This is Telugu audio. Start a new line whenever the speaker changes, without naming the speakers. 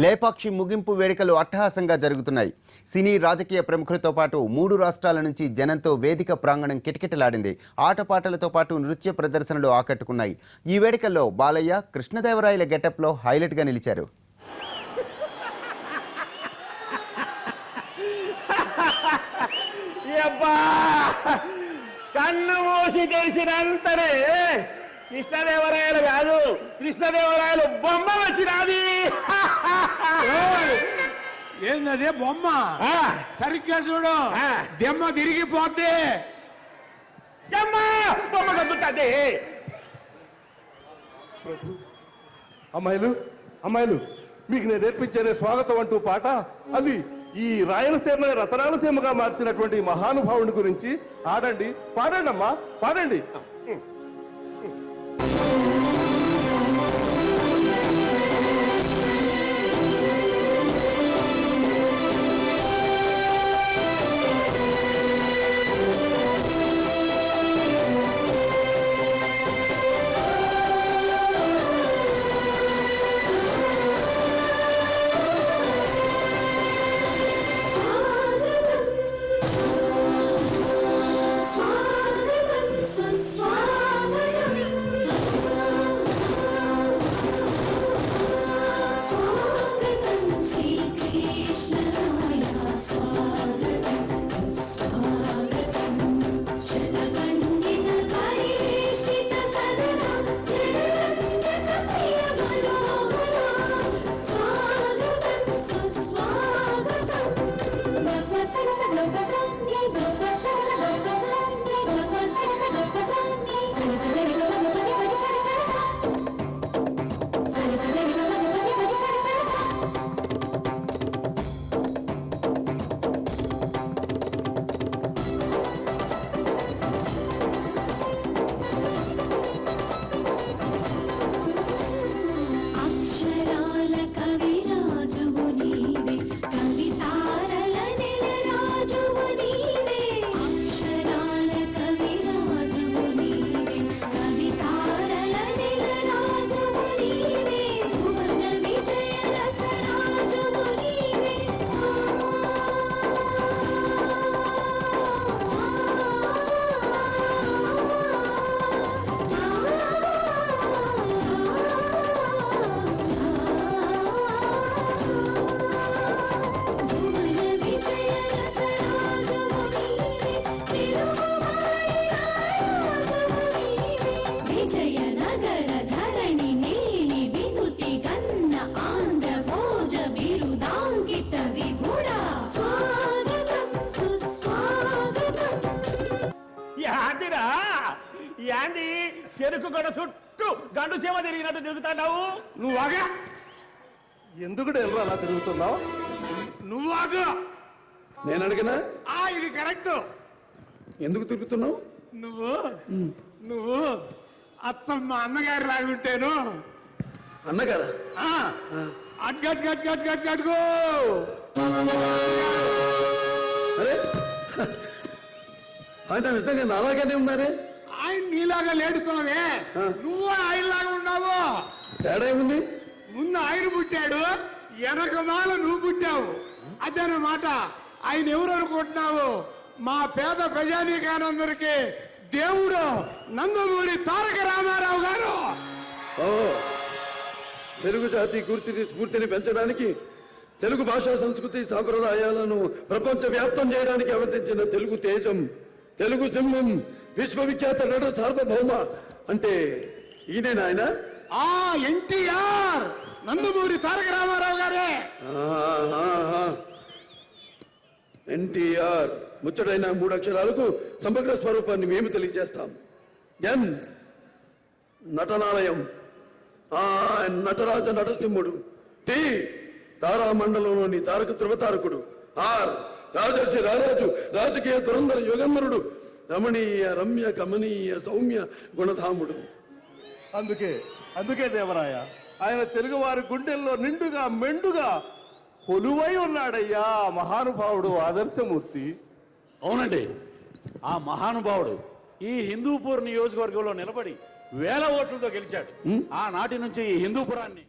లేపాక్షి ముగింపు వేడుకలు అట్టహాసంగా జరుగుతున్నాయి. సినీ రాజకీయ ప్రముఖులతో పాటు 3 రాష్ట్రాల నుంచి జనంతో వేదిక ప్రాంగణం కిటకిటలాడింది. ఆటపాటలతో పాటు నృత్య ప్రదర్శనలు ఆకట్టుకున్నాయి. ఈ వేడుకల్లో బాలయ్య కృష్ణదేవరాయల గెటప్లో హైలైట్గా నిలిచారు.
కన్ను మూసి తెలిసినంతనే కృష్ణదేవరాయలు కాదు, కృష్ణదేవరాయలు బొమ్మ వచ్చినది.
ఏందదే బొమ్మ? సరిగ్గా చూడు, దెమ్మ తిరిగిపోద్ది.
బొమ్మ కదులుతుంది.
అమ్మాయిలు అమ్మాయిలు మీకు నేను నేర్పించే స్వాగతం అంటూ పాట, అది ఈ రాయలసీమ రతనాలసీమగా మార్చినటువంటి మహానుభావుని గురించి ఆడండి, పాడండి అమ్మా, పాడండి.
యాంది చెరుకు గడ చుట్టూ గండు సీమ తిరిగినట్టు తిరుగుతున్నావు.
నువ్వాగా ఎందుకు అలా తిరుగుతున్నావు?
నువ్వాగా
నేను అడిగినా
ఇది కరెక్ట్.
ఎందుకు తిరుగుతున్నావు?
నువ్వు అచ్చం మా అన్నగారి లాగుంటేను.
అన్నగారా?
అడ్గో
అరే, ఆయన నిజంగా నాలాగానే ఉన్నారే.
ఆయన నీలాగా లేడు స్వామి, నువ్వు ఆయనలాగా ఉన్నావు.
తేడా ఏముంది?
ముందు ఆయన పుట్టాడు, వెనక మాల నువ్వు పుట్టావు. అదనమాట. ఆయన ఎవరు అనుకుంటున్నావు? మా పేద ప్రజానీకానందరికీ దేవుడు నందమూరి తారక రామారావు గారు.
తెలుగు జాతి స్ఫూర్తిని పెంచడానికి, తెలుగు భాషా సంస్కృతి సాంప్రదాయాలను ప్రపంచ వ్యాప్తం చేయడానికి అవతరించిన తెలుగు తేజం, తెలుగు సింహం, విశ్వవిఖ్యాత నట సార్వభౌమ అంటే ఈయన ఆయన
ఎన్టీఆర్, నందమూరి తారక రామారావు గారే.
ఎన్టీఆర్ ముచ్చటైన 3 అక్షరాలకు సమగ్ర స్వరూపాన్ని మేము తెలియజేస్తాం. ఎన్ నటనాలయం, నటరాజ నటసింహుడు. టి తారామండలంలోని తారక ధృవతారకుడు. ఆర్ రాజర్షి రారాజు, రాజకీయ దురంధర యుగంధరుడు, రమణీయ రమ్య కమనీయ సౌమ్య గుణధాముడు. అందుకే దేవరాయ ఆయన తెలుగు వారి గుండెల్లో నిండుగా మెండుగా కొలువై ఉన్నాడయ్యా మహానుభావుడు, ఆదర్శమూర్తి.
అవునండి, ఆ మహానుభావుడు ఈ హిందూపూర్ నియోజకవర్గంలో నిలబడి 1000 ఓట్లతో గెలిచాడు. ఆనాటి నుంచి ఈ హిందూపురాన్ని